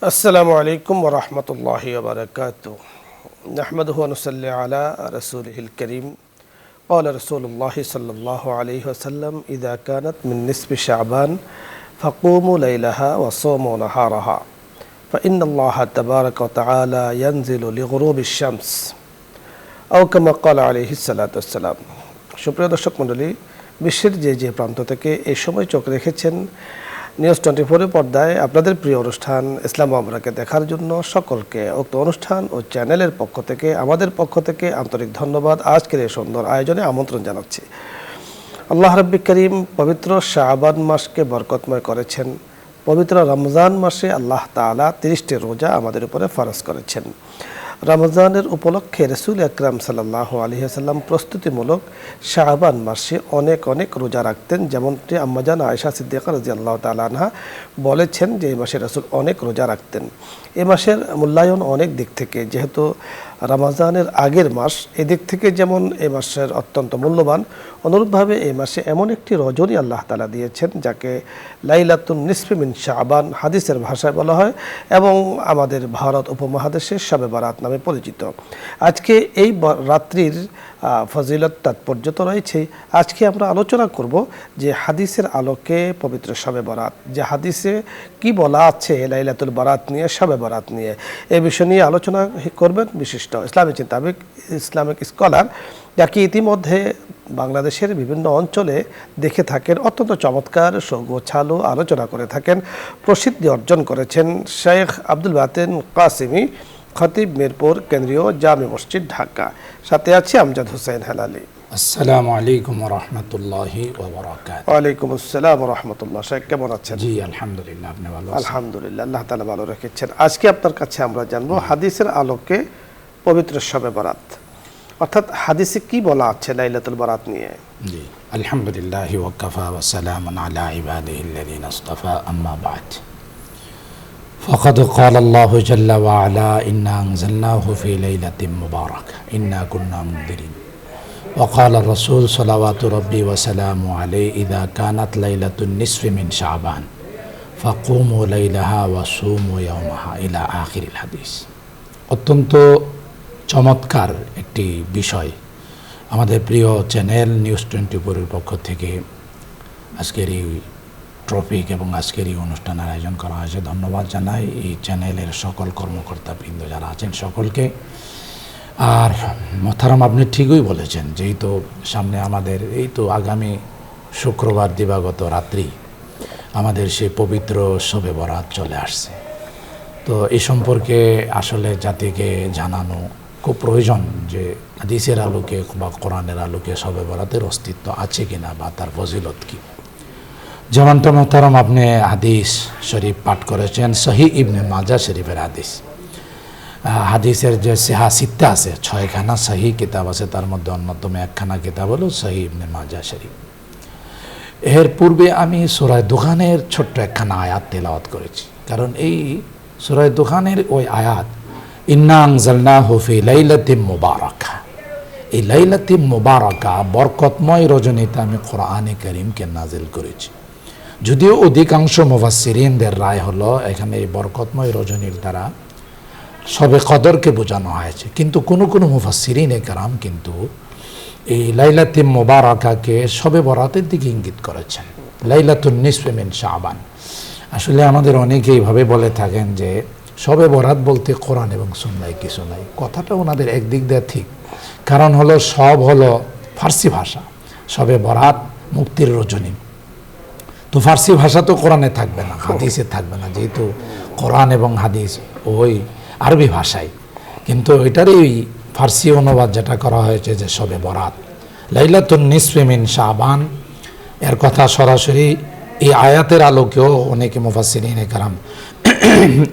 السلام عليكم ورحمة الله وبركاته نحمده ونصلي على رسوله الكريم قال رسول الله صلى الله عليه وسلم إذا كانت من نصف شعبان فقوموا ليلها وصوموا نهارها فإن الله تبارك وتعالى ينزل لغروب الشمس أو كما قال عليه الصلاة والسلام সুপ্রিয় দর্শক মণ্ডলী, বিশ্বের যে প্রান্ত থেকে এই সময় চোখ রেখেছেন নিউজ 24 পর্দায় আপনাদের প্রিয় অনুষ্ঠান ইসলাম আমরাকে দেখার জন্য সকলকে উক্ত অনুষ্ঠান ও চ্যানেলের পক্ষ থেকে আমাদের পক্ষ থেকে আন্তরিক ধন্যবাদ। আজকের এই সুন্দর আয়োজনে আমন্ত্রণ জানাচ্ছি। আল্লাহ রাব্বি করিম পবিত্র শাবান মাসকে বরকতময় করেছেন। পবিত্র রমজান মাসে আল্লাহ তাআলা 30টি রোজা আমাদের উপরে ফরজ করেছেন। রমজানের উপলক্ষে রাসূল আকরাম সাল্লাল্লাহু আলাইহি ওয়াসাল্লাম প্রস্তুতিমূলক শাবান মাসে অনেক রোজা রাখতেন। যেমনটি আম্মাজান আয়েশা সিদ্দিকা রাদিয়াল্লাহু তাআলা আনহা বলেছেন যে এই মাসে রাসূল অনেক রোজা রাখতেন। এই মাসের মূল্যায়ন অনেক দিক থেকে, যেহেতু রমজানের আগের মাস, এদিক থেকে যেমন এই মাসের অত্যন্ত মূল্যবান, অনুরূপভাবে এই মাসে এমন একটি রজনী আল্লাহ তাআলা দিয়েছেন যাকে লাইলাতুন নিসফি মিন শাবান হাদিসের ভাষায় বলা হয় এবং আমাদের ভারত উপমহাদেশে শবে বারাত নামে পরিচিত। আজকে এই রাত্রির ফজিলত তাৎপর্য তো রয়েছে। আজকে আমরা আলোচনা করব যে হাদিসের আলোকে পবিত্র শবে বরাত, যে হাদিসে কি বলা আছে লাইলাতুল বারাত নিয়ে, শবে বরাত নিয়ে, এই বিষয় নিয়ে আলোচনা করবেন বিশিষ্ট ইসলামী চিন্তাবিদ, ইসলামিক স্কলার, যাকে ইতিমধ্যে বাংলাদেশের বিভিন্ন অঞ্চলে দেখে থাকেন, অত্যন্ত চমৎকার গোছালো আলোচনা করে থাকেন, প্রসিদ্ধি অর্জন করেছেন শেখ আব্দুল বাতেন কাসিমি, খতিব, মিরপুর কেন্দ্রীয় জামে মসজিদ, ঢাকা। সাথে আছে আমজাদ হোসেন হেলালি। আসসালামু আলাইকুম ওয়া রাহমাতুল্লাহি ওয়া বারাকাতুহু। ওয়া আলাইকুম আসসালাম ওয়া রাহমাতুল্লাহ। শেখ কেমন আছেন? জি আলহামদুলিল্লাহ, আপনি ভালো আছেন? আলহামদুলিল্লাহ, আল্লাহ তাআলা ভালো রেখেছেন। আজকে আপনার কাছে আমরা জানবো হাদিসের আলোকে পবিত্র শবে বরাত, অর্থাৎ হাদিসে কি বলা আছে লাইলাতুল বারাত নিয়ে। জি আলহামদুলিল্লাহ ওয়া কাফা ওয়া সালামুন আলা ইবাদিহিল্লাযিনা ইসতাফা, আম্মা বা'দ। فقد قال الله جل وعلا إنا أنزلناه في ليلة مباركة إنا كنا منذرين وقال الرسول صلوات ربي وسلامه عليه إذا كانت ليلة النصف من شعبان فقوموا ليلها وصوموا يومها إلى آخر الحديث। অত্যন্ত চমৎকার একটি বিষয় আমাদের প্রিয় চ্যানেল নিউজ 24 এর পক্ষ থেকে আজকের এই টপিক এবং আজকের এই অনুষ্ঠানের আয়োজন করা হয়েছে। ধন্যবাদ জানাই এই চ্যানেলের সকল কর্মকর্তাবৃন্দ যারা আছেন সকলকে। আর মোহতারাম, আপনি ঠিকই বলেছেন, যেহেতু সামনে আমাদের এই তো আগামী শুক্রবার দিবাগত রাত্রি আমাদের সেই পবিত্র শবে বরাত চলে আসছে। তো এই সম্পর্কে আসলে জাতিকে জানানো খুব প্রয়োজন যে হাদিসের আলোকে বা কোরআনের আলোকে শবে বরাতের অস্তিত্ব আছে কিনা বা তার ফজিলত কি। যেমনটা মোহতারাম আপনি হাদিস শরীফ পাঠ করেছেন, সহিহ ইবনে মাজাহ শরীফের হাদিস। হাদিসের যে সিহা সিত্তা আছে, 6খানা সহিহ কিতাব আছে, তার মধ্যে অন্যতম একখানা কিতাব হলো সহিহ ইবনে মাজাহ শরীফ। এর পূর্বে আমি সূরা দুখানের ছোট্ট একখানা আয়াত তেলাওয়াত করেছি, কারণ এই সূরা দুখানের ওই আয়াত ইন্না আনজালনাহু ফি লাইলাতিন মুবারাকা, এই লাইলাতিন মুবারাকা বরকতময় রজনীতে আমি কোরআনে কারীমকে নাজিল করেছি। যদিও অধিকাংশ মুফাসসিরিনদের রায় হলো এখানে এই বরকতময় রজনীর দ্বারা শবে কদরকে বোঝানো হয়েছে, কিন্তু কোনো মুফাসসিরিনে কেরাম কিন্তু এই লাইলাতুল মুবারাকাকে শবে বরাতের দিকে ইঙ্গিত করেছেন, লাইলাতুন নিসফি মিন শাবান। আসলে আমাদের অনেকে এইভাবে বলে থাকেন যে শবে বরাত বলতে কোরআন এবং সুন্নাহয় কিছু নাই। কথাটা ওনাদের একদিক দিয়ে ঠিক, কারণ হলো সব হলো ফার্সি ভাষা, শবে বরাত মুক্তির রজনী, তো ফার্সি ভাষা তো কোরআনে থাকবে না, হাদিসে থাকবে না, যেহেতু কোরআন এবং হাদিস ওই আরবি ভাষায়। কিন্তু এটারই ফার্সি অনুবাদ যেটা করা হয়েছে যে শবে বরাত লাইলাতুন নিসফি মিন শাবান, এর কথা সরাসরি এই আয়াতের আলোকেও অনেকে মুফাসসিরিন কেরাম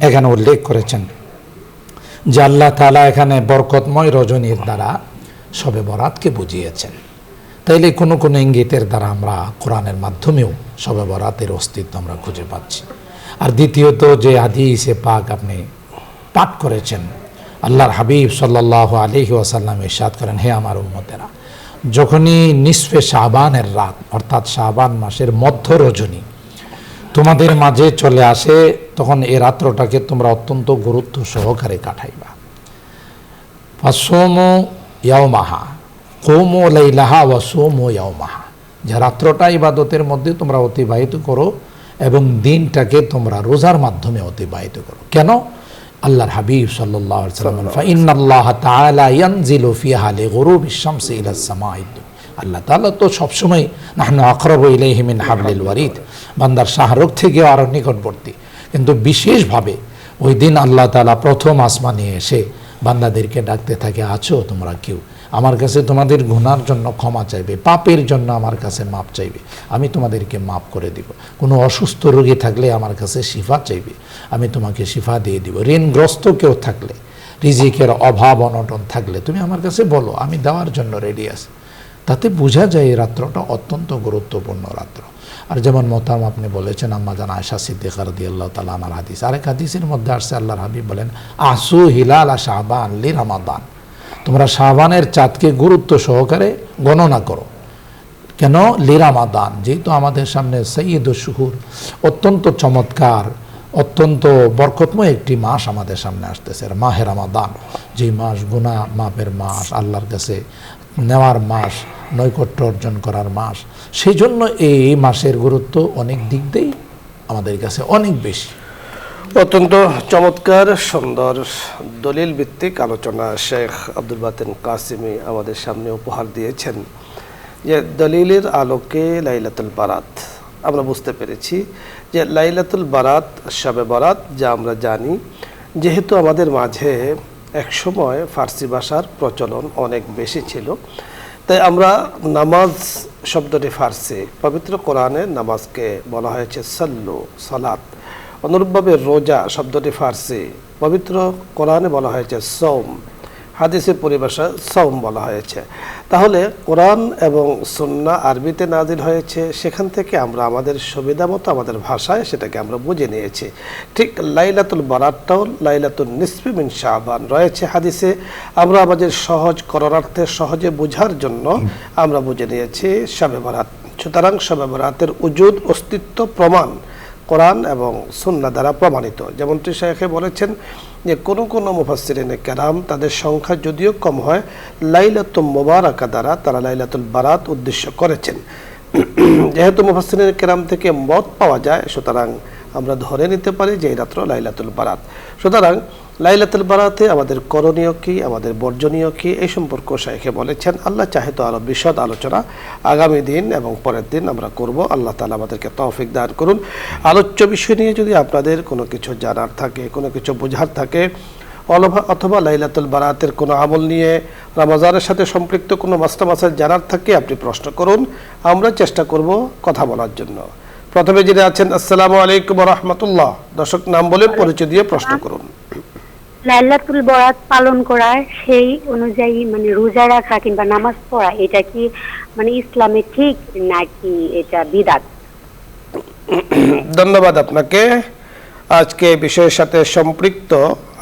এখানে উল্লেখ করেছেন যে আল্লাহ তাআলা এখানে বরকতময় রজনীর দ্বারা শবে বরাতকে বুঝিয়েছেন। তাইলে কোনো ইঙ্গিতের দ্বারা আমরা কোরআনের মাধ্যমেও শবে বরাতের অস্তিত্ব আমরা খুঁজে পাচ্ছি। আর দ্বিতীয়ত যে হাদিসে পাক আপনি পাঠ করেছেন, আল্লাহর হাবিব সাল্লাল্লাহু আলাইহি ওয়াসাল্লাম ইরশাদ করেন, হে আমার উম্মতেরা, যখনই নিসফে শাবানের রাত অর্থাৎ শাবান মাসের মধ্য রজনী তোমাদের মাঝে চলে আসে তখন এই রাত্রটাকে তোমরা অত্যন্ত গুরুত্ব সহকারে কাটাইবা। ফাসুমু ইয়াওমাহা কুমু লাইলাহা ওয়া সুমু ইয়াওমাহা, যে রাত্রটা ইবাদতের মধ্যে তোমরা অতিবাহিত করো এবং দিনটাকে তোমরা রোজার মাধ্যমে অতিবাহিত করো। কেন? আল্লাহর হাবিব সাল্লাল্লাহু আলাইহি ওয়াসাল্লাম বলেন, ফাইন্নাল্লাহা তাআলা ইয়ানজিলু ফিহা লিগুরুবিশ শামসি ইলাস সামাঈ, আল্লাহ তাআলা তো সবসময় নাহনু আকরাবু ইলাইহি মিন হাবলিল ওয়ারিদ, বান্দার শাহরুখ থেকেও আরও নিকটবর্তী। কিন্তু বিশেষভাবে ওই দিন আল্লাহ তাআলা প্রথম আসমানে এসে বান্দাদেরকে ডাকতে থাকে, আছো তোমরা কেউ আমার কাছে তোমাদের গুনার জন্য ক্ষমা চাইবে, পাপের জন্য আমার কাছে মাপ চাইবে, আমি তোমাদেরকে মাপ করে দিব। কোনো অসুস্থ রোগী থাকলে আমার কাছে শিফা চাইবে, আমি তোমাকে শিফা দিয়ে দিব। ঋণগ্রস্ত কেউ থাকলে, রিজিকের অভাব অনটন থাকলে তুমি আমার কাছে বলো, আমি দেওয়ার জন্য রেডি আছি। তাতে বোঝা যায় এই রাত্রটা অত্যন্ত গুরুত্বপূর্ণ রাত্র। আর যেমন মোহতারাম আপনি বলেছেন আম্মা জান আয়েশা সিদ্দিকা রাদিয়াল্লাহু তাআলা আনহার হাদিস, আরেক হাদিসের মধ্যে আসছে আল্লাহর হাবিব বলেন, আসু হিলালা শাবান লি রমাদান, তোমরা শাবানের চাঁদকে গুরুত্ব সহকারে গণনা করো। কেন? লি রমাদান, যেহেতু আমাদের সামনে সৈয়দুশ শুহুর, অত্যন্ত চমৎকার অত্যন্ত বরকতময় একটি মাস আমাদের সামনে আসতেছে, মাহে রমাদান, যে মাস গুনাহ মাপের মাস, আল্লাহর কাছে নেওয়ার মাস, নৈকট্য অর্জন করার মাস। সেই জন্য এই মাসের গুরুত্ব অনেক দিক দিয়েই আমাদের কাছে অনেক বেশি। অত্যন্ত চমৎকার সুন্দর দলিল ভিত্তিক আলোচনা শেখ আব্দুল বাতেন কাসিমি আমাদের সামনে উপহার দিয়েছেন, যে দলিলের আলোকে লাইলাতুল বারাত আমরা বুঝতে পেরেছি যে লাইলাতুল বারাত, শবে বারাত যা আমরা জানি, যেহেতু আমাদের মাঝে একসময় ফার্সি ভাষার প্রচলন অনেক বেশি ছিল, তাই আমরা নামাজ শব্দটি ফার্সি, পবিত্র কোরআনে নামাজকে বলা হয়েছে সাল্লু, সালাত। অনুরূপভাবে রোজা শব্দটি ফার্সি, পবিত্র কোরআনে বলা হয়েছে সৌম, হাদিসের পরিভাষা সৌম বলা হয়েছে। তাহলে কোরআন এবং সুন্নাহ আরবিতে নাজিল হয়েছে, সেখান থেকে আমরা আমাদের সুবিধা মতো আমাদের ভাষায় সেটাকে আমরা বুঝে নিয়েছি। ঠিক লাইলাতুল বারাতটাও লাইলাতুল নিসফি মিন শাবান রয়েছে হাদিসে, আমরা আমাদের সহজ করণার্থে সহজে বোঝার জন্য আমরা বুঝে নিয়েছি শবে বারাত। সুতরাং শবে বারাতের উজুদ, অস্তিত্ব প্রমাণ কোরআন এবং সুন্নাহ দ্বারা প্রমাণিত। যেমনটি শেখে বলেছেন যে কোনো মুফাসসিরিনে কেরাম তাদের সংখ্যা যদিও কম হয়, লাইলাতুল মুবারাকা দ্বারা তারা লাইলাতুল বারাত উদ্দেশ্য করেছেন। যেহেতু মুফাসসিরিনে কেরাম থেকে মত পাওয়া যায়, সুতরাং আমরা ধরে নিতে পারি যে এই রাত্র লাইলাতুল বারাত। সুতরাং লাইলাতুল বারাতে আমাদের করণীয় কি, আমাদের বর্জনীয় কি, এই সম্পর্ক শেখে বলেছেন। আল্লাহ চাহে তো আরও বিশদ আলোচনা আগামী দিন এবং পরের দিন আমরা করব। আল্লাহ তাআলা আমাদেরকে তৌফিক দান করুন। আলোচ্য বিষয় নিয়ে যদি আপনাদের কোনো কিছু জানার থাকে, কোনো কিছু বোঝার থাকে, অথবা লাইলাতুল বারাতের কোনো আমল নিয়ে রমজানের সাথে সম্পৃক্ত কোনো মাসলা জানার থাকে, আপনি প্রশ্ন করুন, আমরা চেষ্টা করব কথা বলার জন্য। প্রথমে যিনি আছেন, আসসালামু আলাইকুম ওয়া রাহমাতুল্লাহ। দর্শক নাম বলে পরিচয় দিয়ে প্রশ্ন করুন। লাইলাতুল বারাত পালন করা, সেই অনুযায়ী মানে রোজা রাখা কিংবা নামাজ পড়া, এটা কি মানে ইসলামে ঠিক নাকি এটা বিদআত? ধন্যবাদ আপনাকে। আজকে বিষয়ের সাথে সম্পৃক্ত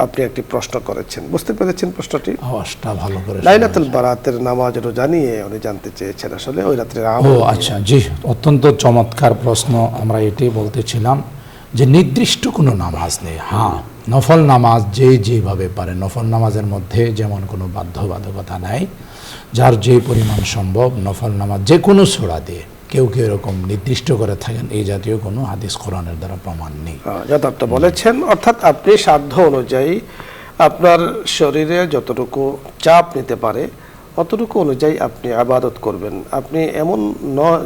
আপনি একটি প্রশ্ন করেছেন, বুঝতে পেরেছেন প্রশ্নটি? আওয়াজটা ভালো করে লাইলাতুল বারাতের নামাজ রোজা নিয়ে উনি জানতে চেয়েছেন আসলে ওই রাত্রে। ও আচ্ছা, জি, অত্যন্ত চমৎকার প্রশ্ন। আমরা এটাই বলতেছিলাম যে নির্দিষ্ট কোনো নামাজ নেই। হ্যাঁ, নফল নামাজ যে যেভাবে পারে, নফল নামাজের মধ্যে যেমন কোনো বাধ্যবাধকতা নাই, যার যে পরিমাণ সম্ভব নফল নামাজ যে কোনো সূরা দিয়ে কেউ কেউ এরকম নির্দিষ্ট করে থাকেন, এই জাতীয় কোনো হাদিস কোরআনের দ্বারা প্রমাণ নেই। যথার্থ বলেছেন। অর্থাৎ আপনি সাধ্য অনুযায়ী আপনার শরীরে যতটুকু চাপ নিতে পারে অতটুকু অনুযায়ী আপনি ইবাদত করবেন। আপনি এমন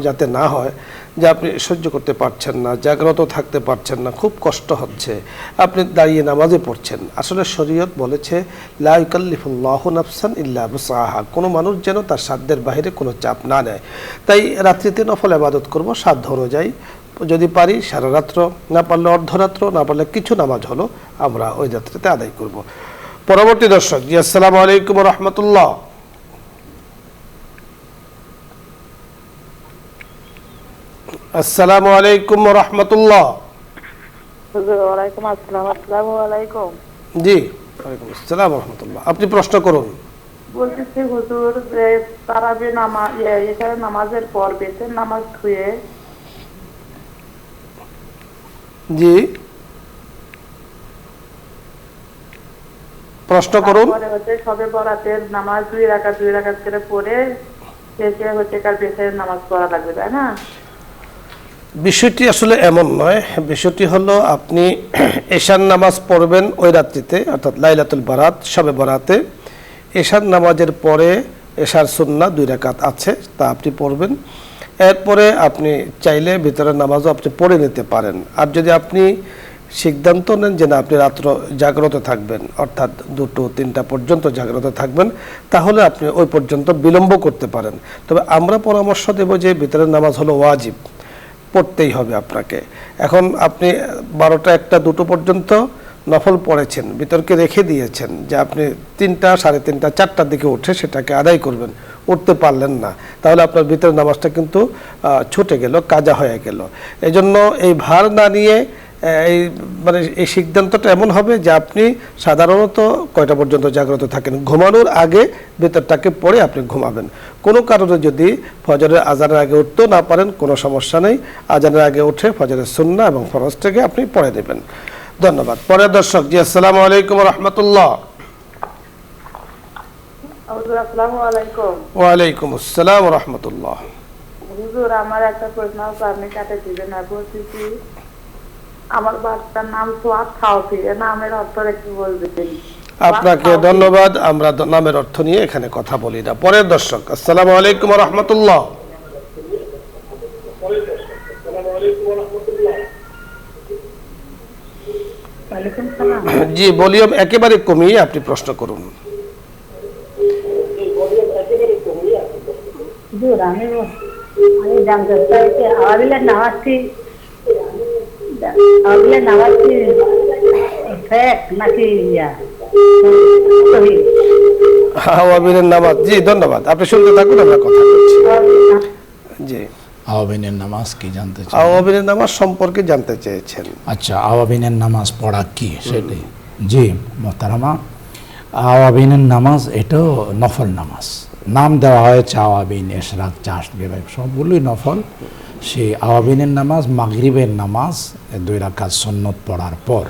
যাতে না হয় যে আপনি সহ্য করতে পারছেন না, জাগ্রত থাকতে পারছেন না, খুব কষ্ট হচ্ছে, আপনি দাঁড়িয়ে নামাজে পড়ছেন। আসলে শরীয়ত বলেছে লা ইউকাল্লিফুল্লাহু নাফসান ইল্লা বুসআহা, কোনো মানুষ যেন তার সাধ্যের বাইরে কোনো চাপ না নেয়। তাই রাত্রিতে নফল ইবাদত করব সাধ্য অনুযায়ী, যদি পারি সারা রাত্র, না পারলে অর্ধরাত্র, না পারলে কিছু নামাজ হলো আমরা ওই রাত্রিতে আদায় করব। পরবর্তী দর্শক, জি আসসালামু আলাইকুম ওয়া রাহমাতুল্লাহ। আসসালামু আলাইকুম ওয়া রাহমাতুল্লাহ। হুজুর ওয়ালাইকুম আসসালাম। আসসালামু আলাইকুম। জি ওয়ালাইকুম আসসালাম ওয়া রাহমাতুল্লাহ। আপনি প্রশ্ন করুন। বলতেছি হুজুর যে তারাবি নামাজ, এছাড়া নামাজের পর বেতের নামাজ ধুয়ে জি প্রশ্ন করুন। তারপরে হচ্ছে সবে বরাতের নামাজ 2 রাকাত করে পড়ে শেষে হচ্ছে কাল বেসের নামাজ পড়া লাগবে, তাই না? বিষয়টি আসলে এমন নয়। বিষয়টি হলো আপনি এশার নামাজ পড়বেন ওই রাত্রিতে, অর্থাৎ লাইলাতুল বারাত, শবে বরাতে। এশার নামাজের পরে এশার সুন্নাহ 2 রাকাত আছে, তা আপনি পড়বেন। এরপরে আপনি চাইলে ভিতরের নামাজও আপনি পড়ে নিতে পারেন। আর যদি আপনি সিদ্ধান্ত নেন যে না আপনি রাত্র জাগ্রত থাকবেন, অর্থাৎ 2-3টা পর্যন্ত জাগ্রত থাকবেন, তাহলে আপনি ওই পর্যন্ত বিলম্ব করতে পারেন। তবে আমরা পরামর্শ দেব যে ভিতরের নামাজ হলো ওয়াজিব, পড়তেই হবে আপনাকে। এখন আপনি 12টা, 1টা, 2টো পর্যন্ত নফল পড়েছেন, ভিতরকে রেখে দিয়েছেন যে আপনি 3টা, 3:30, 4টার দিকে উঠে সেটাকে আদায় করবেন, উঠতে পারলেন না, তাহলে আপনার ভিতরের নামাজটা কিন্তু ছুটে গেল, কাজা হয়ে গেল। এই জন্য এই ভার না নিয়ে এই সিদ্ধান্তটা এমন হবে যে আপনি সাধারণত কয়টা পর্যন্ত জাগ্রত থাকেন, ঘুমানোর আগে ভিতরটাকে পড়ে আপনি ঘুমাবেন। কোনো কারণে যদি ফজরের আজানের আগে উঠতেও না পারেন, কোনো সমস্যা নেই, আজানের আগে উঠে ফজরের সুন্নাহ এবং ফরজটাকে আপনি পড়ে নেবেন। ধন্যবাদ। পরের দর্শক, জি আসসালামু আলাইকুম রহমতুল্লাহ। আসসালামু আলাইকুম। ওয়ালাইকুম আসসালাম রহমতুল্লাহ। হুজুর, আমার একটা প্রশ্ন আছে, আপনি কাটে দিবেন না। বলছি কি, আমার বাচ্চার নাম সোয়াদ খাওয়াফি, নামের অর্থটা কি বলবেন? আপনাকে ধন্যবাদ। আমরা নামের অর্থ নিয়ে এখানে কথা বলি না। পরের দর্শক, আসসালামু আলাইকুম রহমতুল্লাহ। জি, ভলিউম একেবারে কমিয়ে আপনি প্রশ্ন করুন। আমি জানতে চাইছি আওয়াবিলের নামাজটি নাকি আওয়াবিনের নামাজ। জি ধন্যবাদ, আপনি শুনতে থাকুন, আমরা কথা বলছি। জি, আওয়াবিনের নামাজ কি জানতে চান? আওয়াবিনের নামাজ সম্পর্কে জানতে চেয়েছেন। আচ্ছা, আওয়াবিনের নামাজ পড়া কি সেটাই। জি মোহতারামা, আওয়াবিনের নামাজ এটাও নফল নামাজ। নাম দেওয়া হয়েছে আওয়াবিন, এশরাক, চাষ, বেবাক, সবগুলোই নফল। সেই আওয়াবিনের নামাজ মাগরিবের নামাজ 2 রাকাত সুন্নত পড়ার পর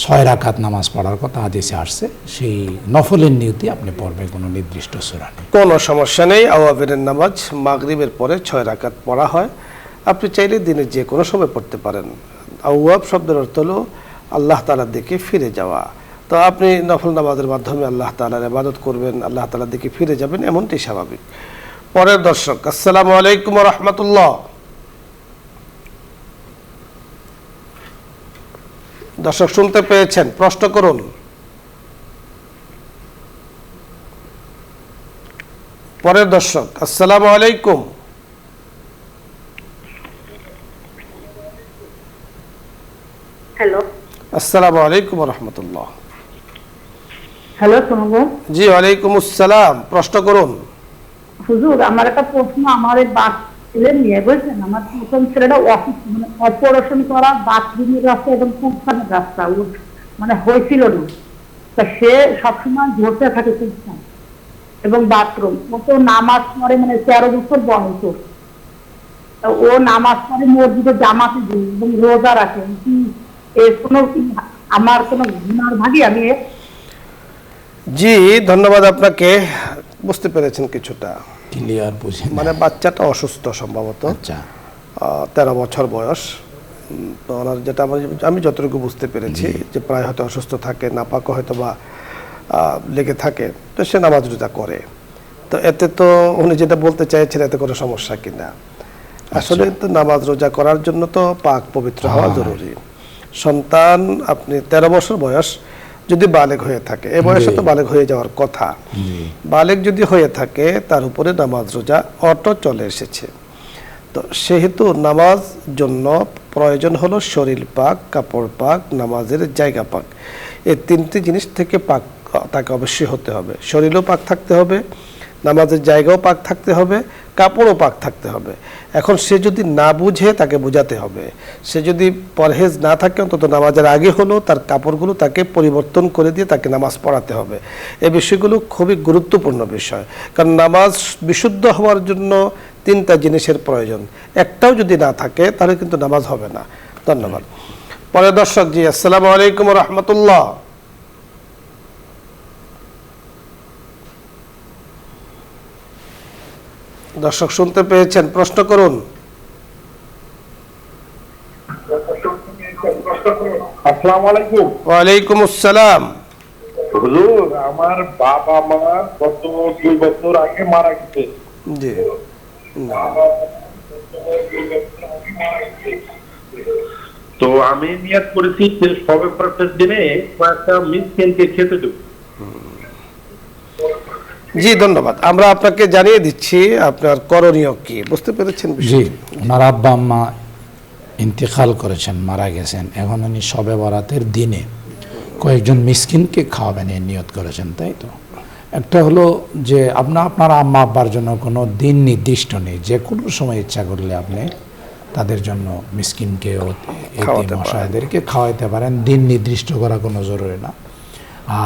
6 রাকাত নামাজ পড়ার কথা হাদিসে আসছে। সেই নফলের নিয়তি আপনি পড়বেন, কোনো নির্দিষ্ট সূরা নেই, কোনো সমস্যা নেই। আওয়াবিনের নামাজ মাগরিবের পরে 6 রাকাত পড়া হয়। আপনি চাইলে দিনে যে কোনো সময় পড়তে পারেন। আওয়াব শব্দের অর্থ হলো আল্লাহ তাআলার দিকে ফিরে যাওয়া। তো আপনি নফল নামাজের মাধ্যমে আল্লাহ তাআলার ইবাদত করবেন, আল্লাহ তাআলার দিকে ফিরে যাবেন, এমনটি স্বাভাবিক। পরের দর্শক, আসসালামু আলাইকুম রহমতুল্লাহ। দর্শক শুনতে পেয়েছেন, প্রশ্ন করুন। পরের দর্শক, আসসালামু আলাইকুম। হ্যালো, আসসালামু আলাইকুম রহমতুল্লাহ। হ্যালো শুনবো? জি ওয়ালাইকুম আসসালাম, প্রশ্ন করুন। হুজুর, আমার একটা প্রশ্ন। আমার এই ছেলে নিয়ে, বুঝছেন, আমার প্রথম ছেলেটা অপারেশন করা, বাথরুমের রাস্তা এবং কুফখানের রাস্তা মানে হয়েছিল না। তা সে সবসময় ধরতে থাকে কুফখান এবং বাথরুম। ও তো নামাজ পড়ে, মানে 13 বছর বয়স। ও নামাজ পড়ে মসজিদে জামাতে দিই এবং রোজা রাখে। এর কোনো আমার কোনো গুনার ভাগী আমি? জি ধন্যবাদ আপনাকে, বুঝতে পেরেছেন কিছুটা, ক্লিয়ার বুঝি। মানে বাচ্চাটা অসুস্থ সম্ভবত। আচ্ছা, 13 বছর বয়স। তো ওনার যেটা আমি যতটুকু বুঝতে পেরেছি যে প্রায় হয়তো অসুস্থ থাকে, নাপাক হয়তো বা লেগে থাকে, তো সে নামাজ রোজা করে। তো এতে তো উনি যেটা বলতে চাইছেন এতে কোনো সমস্যা কিনা। আসলে তো নামাজ রোজা করার জন্য তো পাক পবিত্র হওয়া জরুরি। সন্তান আপনি 13 বছর বয়স যদি বালেগ হয়ে থাকে, এ বয়সে তো বালেগ হয়ে যাওয়ার কথা, বালেগ যদি হয়ে থাকে তার উপরে নামাজ রোজা অটো চলে এসেছে। তো সেহেতু নামাজ জন্য প্রয়োজন হলো শরীর পাক, কাপড় পাক, নামাজের জায়গা পাক। এই 3টি জিনিস থেকে পাক তাকে অবশ্যই হতে হবে। শরীরও পাক থাকতে হবে, নামাজের জায়গাও পাক থাকতে হবে, কাপড়ও পাক থাকতে হবে। এখন সে যদি না বুঝে তাকে বোঝাতে হবে। সে যদি পরহেজ না থাকে, অন্তত নামাজের আগে হলো তার কাপড়গুলো তাকে পরিবর্তন করে দিয়ে তাকে নামাজ পড়াতে হবে। এই বিষয়গুলো খুবই গুরুত্বপূর্ণ বিষয়, কারণ নামাজ বিশুদ্ধ হওয়ার জন্য 3টা জিনিসের প্রয়োজন। একটাও যদি না থাকে তাহলে কিন্তু নামাজ হবে না। ধন্যবাদ। পরে দর্শক, জি আসসালামু আলাইকুম রহমতুল্লাহ। দর্শক শুনতে পেয়েছেন, প্রশ্ন করুন। আসসালামু আলাইকুম। ওয়ালাইকুম আসসালাম। হুজুর, আমার বাবা মা গত 2 বছর আগে মারা গেছে। জি না। তো আমি নিয়ত করেছি যে সবে বরাতের দিনে কয়েকটা মিসকিনকে খেতে দেব। জি ধন্যবাদ। আমরা আপনাকে জানিয়ে দিচ্ছি আপনার করণীয় কি, বুঝতে পেরেছেন জি, বিষয়টি? ওনার আব্বা আম্মা ইন্তেকাল করেছেন, মারা গেছেন, এখন উনি শবে বরাতের দিনে কয়েকজন মিসকিনকে খাওয়াবেন এই নিয়ত করেছেন, তাই তো? একটা হলো যে আপনার আম্মা আব্বার জন্য কোনো দিন নির্দিষ্ট নেই, যে কোনো সময় ইচ্ছা করলে আপনি তাদের জন্য মিসকিনকে খাওয়াতে মশাইদেরকে খাওয়াইতে পারেন, দিন নির্দিষ্ট করা কোনো জরুরি না।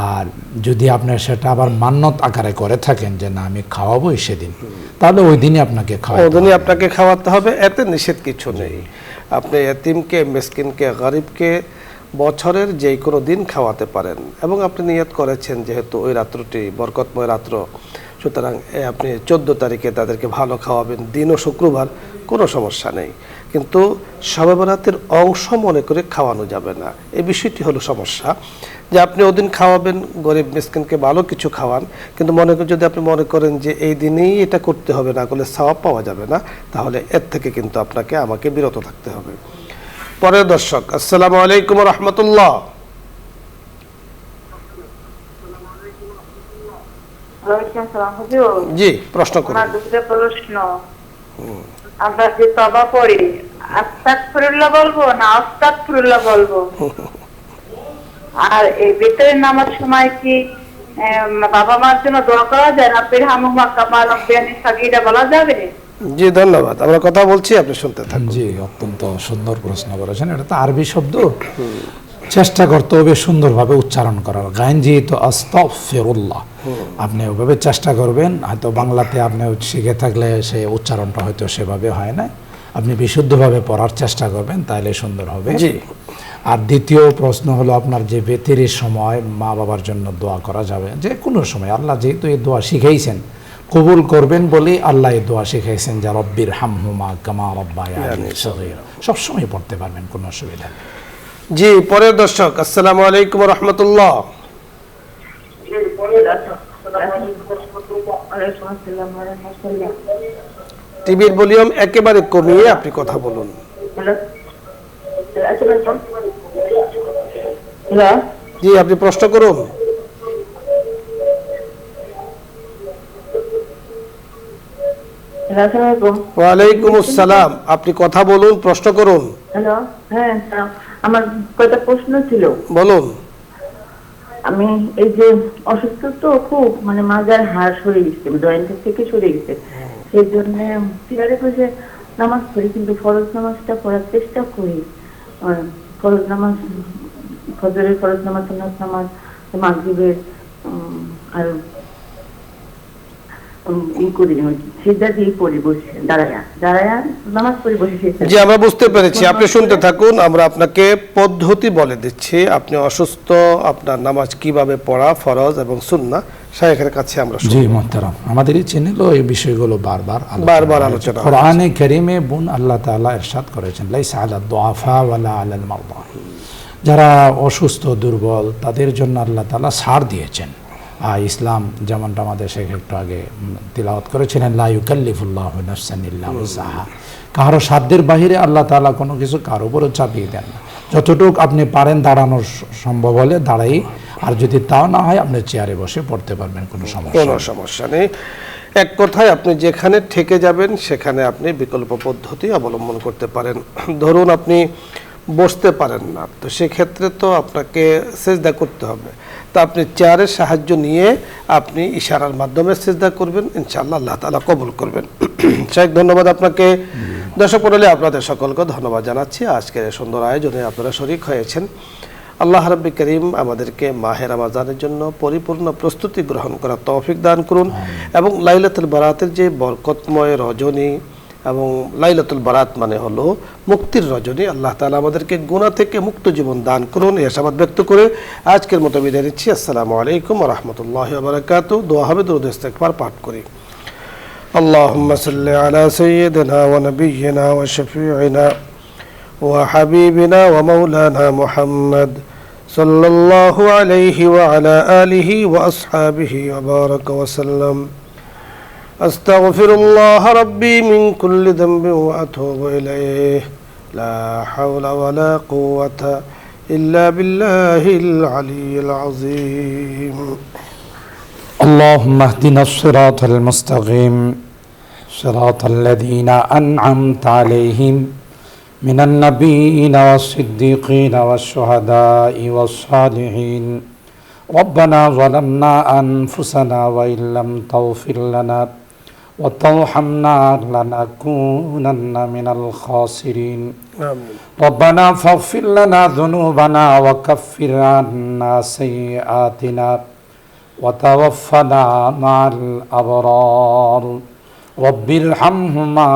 আর যদি আপনি সেটা আবার মান্যত আকারে করে থাকেন যে না আমি খাওয়াবোই সেদিন, তাহলে ওই দিনই আপনাকে খাওয়াতে ওদিনই হবে। আপনাকে খাওয়াতে হবে, এতে নিষেধ কিছু নেই। আপনি এতিমকে, মিসকিনকে, গরিবকে বছরের যে কোনো দিন খাওয়াতে পারেন, এবং আপনি নিয়ত করেছেন যেহেতু ওই রাত্রটি বরকতময় রাত্র, সুতরাং আপনি 14 তারিখে তাদেরকে ভালো খাওয়াবেন, দিনও শুক্রবার, কোনো সমস্যা নেই। কিন্তু শবে বরাতের অংশ মনে করে খাওয়ানো যাবে না, এই বিষয়টি হলো সমস্যা। যে আপনি ওদিন খাওয়াবেন, গরিব মিসকিনকে ভালো কিছু খাওয়ান, কিন্তু যদি আপনি মনে করেন যে এই দিনেই এটা করতে হবে, না করলে সওয়াব পাওয়া যাবে না, তাহলে এর থেকে কিন্তু আমাকে বিরত থাকতে হবে। পরের দর্শক, আসসালামু আলাইকুম রহমতুল্লাহ। ওয়ালাইকুম আসসালাম হুজুর। জি, প্রশ্ন করুন। আমার দুটো প্রশ্ন। আমরা যে তওবা পড়ি, আস্তাগফিরুল্লাহ বলবো না আস্তাগফিরুল্লাহ বলবো? আর এই ভিতরের নামাজ সময় কি বাবা মার জন্য দোয়া করা যায়? রাব্বির হামহুমা কামা রাব্বায়ানি সাগীরা বলা যাবে? জি ধন্যবাদ, আমরা কথা বলছি, আপনি শুনতে থাকুন। জি, অত্যন্ত সুন্দর প্রশ্ন করেছেন। এটা তো আরবি শব্দ, চেষ্টা করতে হবে সুন্দরভাবে উচ্চারণ করার। গাইন যেহেতু আস্তাগফিরুল্লাহ, আপনি ওভাবে চেষ্টা করবেন। হয়তো বাংলাতে আপনি শিখে থাকলে সে উচ্চারণটা হয়তো সেভাবে হয় না, আপনি বিশুদ্ধভাবে পড়ার চেষ্টা করবেন, তাহলে সুন্দর হবে। জি। আর দ্বিতীয় প্রশ্ন হলো আপনার যে বেতের সময় মা বাবার জন্য দোয়া করা যাবে, যে কোনো সময়। আল্লাহ যেহেতু এই দোয়া শিখাইছেন, কবুল করবেন বলে আল্লাহ এই দোয়া শিখাইছেন যে রব্বির হামহুমা কামা রাব্বায়ানি সগীরা, সবসময় পড়তে পারবেন, কোনো অসুবিধা নেই। জি, পরের দর্শক, আসসালামু আলাইকুম রহমতুল্লাহ। টিভির ভলিউম একেবারে কমিয়ে আপনি কথা বলুন। জি, আপনি প্রশ্ন করুন। ওয়ালাইকুম আসসালাম, আপনি কথা বলুন, প্রশ্ন করুন। হ্যালো, হ্যাঁ, আমার কয়টা প্রশ্ন ছিল। বলুন। আমি এই যে অসুস্থ তো খুব, মানে মাজার হাড় সরে গেছে, জয়েন্ট থেকে সরে গেছে, সেই জন্য চেয়ারে বসে নামাজ পড়ি, কিন্তু ফরজ নামাজটা পড়ার চেষ্টা করি। ফরজ নামাজ, ফজরের ফরজ নামাজ, সুন্নাত নামাজ, মাগরিবের আর জি, আমরা বুঝতে পেরেছি, আপনি শুনতে থাকুন, আমরা আপনাকে পদ্ধতি বলে দিচ্ছি। আপনি অসুস্থ, আপনার নামাজ কিভাবে পড়া, ফরজ এবং সুন্নাহ, শাইখের কাছে আমরা জি মুহতারাম, আমাদের এই চ্যানেলও এই বিষয়গুলো বারবার আলোচনা কোরআনে কারীমে আল্লাহ তাআলা ইরশাদ করেছেন, লাইসা আলা দুআফা ওয়ালা আলাল মারদা, যারা অসুস্থ দুর্বল তাদের জন্য আল্লাহ তাআলা ছাড় দিয়েছেন। ইসলাম যেমনটা আমাদের শেখ একটু আগে তিলাওয়াত করেছিলেন, লা ইউকাল্লিফুল্লাহু নাফসান ইল্লা উসআহা, কারো সাধ্যের বাহিরে আল্লাহ তাআলা কোনো কিছু কারো উপরে চাপিয়ে দেন না। যতটুকু আপনি পারেন দাঁড়ানোর সম্ভব হলে দাঁড়াই, আর যদি তাও না হয় আপনি চেয়ারে বসে পড়তে পারবেন, কোনো সমস্যা নেই। এক কথায় আপনি যেখানে ঠেকে যাবেন সেখানে আপনি বিকল্প পদ্ধতি অবলম্বন করতে পারেন। ধরুন আপনি বসতে পারেন না, তো সেক্ষেত্রে তো আপনাকে সিজদা করতে হবে, তো আপনি চেয়ারের সাহায্য নিয়ে আপনি ইশারার মাধ্যমে সিজদা করবেন, ইনশাআল্লাহ আল্লাহ তাআলা কবুল করবেন। শেখ, ধন্যবাদ আপনাকে। দর্শক মণ্ডলী, আপনাদের সকলকে ধন্যবাদ জানাচ্ছি, আজকের সুন্দর আয়োজনে আপনারা শরীক হয়েছেন। আল্লাহ রাব্বি করিম আমাদেরকে মাহে রমজানের জন্য পরিপূর্ণ প্রস্তুতি গ্রহণ করার তৌফিক দান করুন, এবং লাইলাতুল বারাতের যে বরকতময় রজনী, এবং লাইলাতুল বারাত মানে হলো মুক্তির রজনী, আল্লাহ তাআলা আমাদেরকে গুনাহ থেকে মুক্ত জীবন দান করুন, এই আশাবাদ ব্যক্ত করে আজকের মতো বিদায় নিচ্ছি। আসসালামু আলাইকুম ওয়া রাহমাতুল্লাহি ওয়া বারাকাতুহু। দোয়া হবে, দরুদ ইস্তেগফার পাঠ করি। اللهم صل على سيدنا ونبينا وشفيعنا وحبيبنا ومولانا محمد صلى الله عليه وعلى آله وأصحابه وبارك وسلم أستغفر الله ربي من كل ذنب وأتوب إليه لا حول ولا قوة إلا بالله العلي العظيم اللهم اهدنا الصراط المستقيم صراط الذين أنعمت عليهم من النبيين والصديقين والشهداء والصالحين ربنا ظلمنا أنفسنا وإن لم تغفر لنا وترحمنا لنكونن من الخاسرين آمين. ربنا فاغفر لنا ذنوبنا وكفر عنا سيئاتنا وتوفنا مع الأبرار رب ارحمهما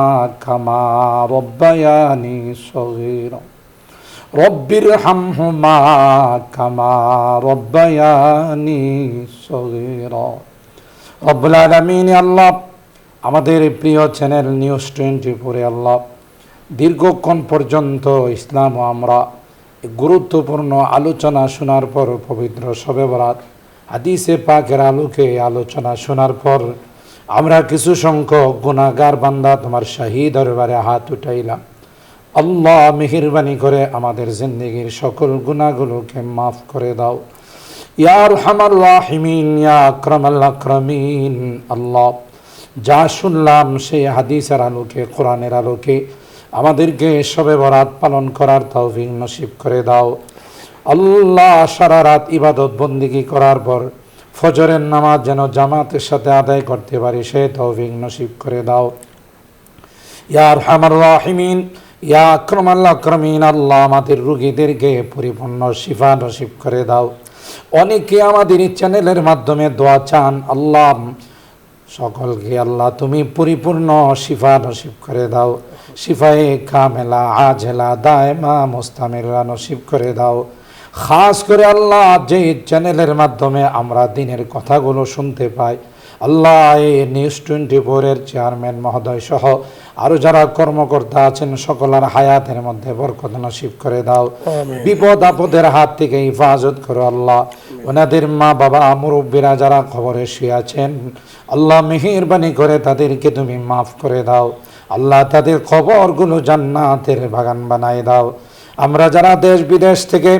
كما ربياني صغيرا رب ارحمهما كما ربياني صغيرا رب العالمين আল্লাহ আমাদের প্রিয় চ্যানেল নিউজ 24 আল্লাহ দীর্ঘক্ষণ পর্যন্ত ইসলাম ও আমরা গুরুত্বপূর্ণ আলোচনা শোনার পর পবিত্র শবে বরাত হাদিসে পাকের আলোকে আলোচনা শোনার পর আমরা কিছু সংখ্যক গুনাহগার বান্দা তোমার শাহী দরবারে হাত উঠাইলাম। আল্লাহ মেহেরবানি করে আমাদের জিন্দেগির সকল গুনাহগুলোকে মাফ করে দাও ইয়া আরহামার রাহিমিন ইয়া আকরামাল আকরামিন। আল্লাহ যা শুনলাম সেই হাদিসের আলোকে কোরআনের আলোকে আমাদেরকে শবে বরাত পালন করার তৌফিক নসিব করে দাও। আল্লাহ সারা রাত ইবাদত বন্দিগি করার পর ফজরের নামাজ যেন জামাতের সাথে আদায় করতে পারি সে তৌফিক নসিব করে দাও ইয়া আরহামার রাহিমিন ইয়া আকরামাল আকরামিন। আল্লাহ আমাদের রোগীদেরকে পরিপূর্ণ শিফা নসিব করে দাও। অনেকে আমাদের এই চ্যানেলের মাধ্যমে দোয়া চান, আল্লাহ সকলকে আল্লাহ তুমি পরিপূর্ণ শিফা নসিব করে দাও, শিফায়ে কামেলা আজেলা দায়মা মুস্তামিরা নসিব করে দাও। খাস করে আল্লাহ যে চ্যানেলের মাধ্যমে আমরা দিনের কথাগুলো শুনতে পাই, আল্লাহ এই নিউজ 24 চেয়ারম্যান মহোদয় সহ আরও যারা কর্মকর্তা আছেন সকলের হায়াতের মধ্যে বরকত নসিব করে দাও। বিপদ আপদের হাত থেকে হিফাজত করো আল্লাহ। ওনাদের মা বাবা মুরব্বীরা যারা খবরে শুয়ে আছেন, আল্লাহ মেহেরবানি করে তাদেরকে তুমি মাফ করে দাও। আল্লাহ তাদের খবরগুলো জান্নাতের বাগান বানায় দাও। আমরা যারা দেশ বিদেশ থেকে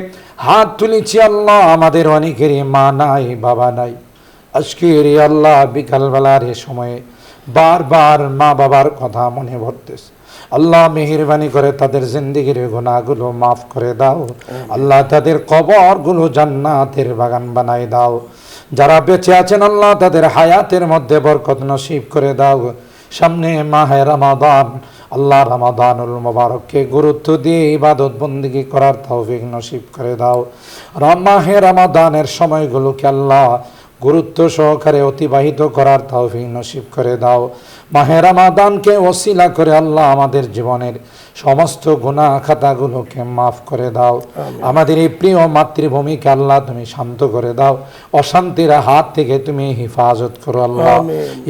হাত তুলেছি, আল্লাহ আমাদের অনেকেরই মা নাই বাবা নাই। আজকের আল্লাহ বিকালবেলার এ সময়ে বারবার মা বাবার কথা মনে পড়তেছে, আল্লাহ মেহেরবানি করে তাদের জিন্দেগির গুনাহগুলো মাফ করে দাও। আল্লাহ তাদের কবরগুলো জান্নাতের বাগান বানাই দাও। যারা বেঁচে আছেন আল্লাহ তাদের হায়াতের মধ্যে বরকত নসিব করে দাও। সামনে মাহে রমাদান, আল্লাহ রমাদানুল মুবারককে গুরুত্ব দিয়ে ইবাদত বন্দেগী করার তৌফিক নসিব করে দাও। মাহে রমাদানের সময়গুলোকে আল্লাহ গুরুত্ব সহকারে অতিবাহিত করার তৌফিক নসিব করে দাও। মাহে রমাদানকে ওসিলা করে আল্লাহ আমাদের জীবনের সমস্ত গুনাহ খাতাগুলোকে মাফ করে দাও। আমাদের এই প্রিয় মাতৃভূমিকে আল্লাহ তুমি শান্ত করে দাও, অশান্তির হাত থেকে তুমি হিফাজত করো আল্লাহ।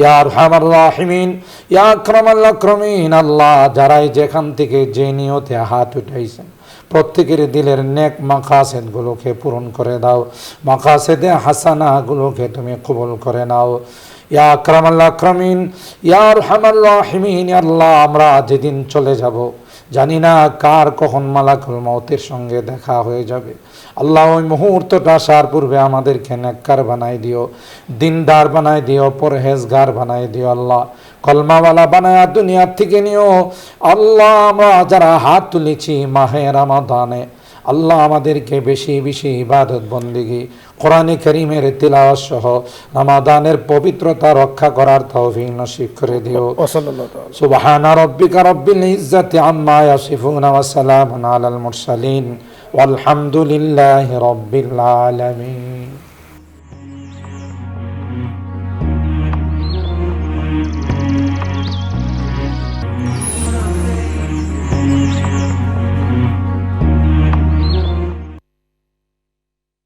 ইয়া আরহামার রাহিমিন ইয়া আকরামাল আকরামিন। আল্লাহ যারাই যেখান থেকে যে নিয়তে হাত উঠাইছেন প্রত্যেকের দিলের নেক মাকাসেদগুলোকে পূরণ করে দাও। মাকাসেদে হাসানাগুলোকে তুমি কবুল করে নাও। ইয়া আকরামাল আকরামিন ইয়া আরহামার রাহিমিন। আল্লাহ আমরা যেদিন চলে যাব জানি না কার কখন মালাকুল মউতের সঙ্গে দেখা হয়ে যাবে। আল্লাহ ওই মুহূর্তটা আসার পূর্বে আমাদেরকে নেককার বানাই দিও, দিনদার বানাই দিও, পরহেজগার বানাই দিও। আল্লাহ কলমাওয়ালা বানায়া দুনিয়ার থেকে নিও। আল্লাহ আমরা যারা হাত তুলেছি মাহে রমাদানে, আল্লাহ আমাদেরকে বেশি বেশি ইবাদত বন্দেগী কোরআনে কারীমের তিলাওয়াত সহ রমাদানের পবিত্রতা রক্ষা করার তৌফিক নসিব করে দিও। সুবহানা রাব্বিকা রাব্বিল ইজ্জাতি আম্মা ইয়াসিফুন ওয়া সালামুন আলাল মুরসালিন ওয়ালহামদুলিল্লাহি রাব্বিল আলামিন।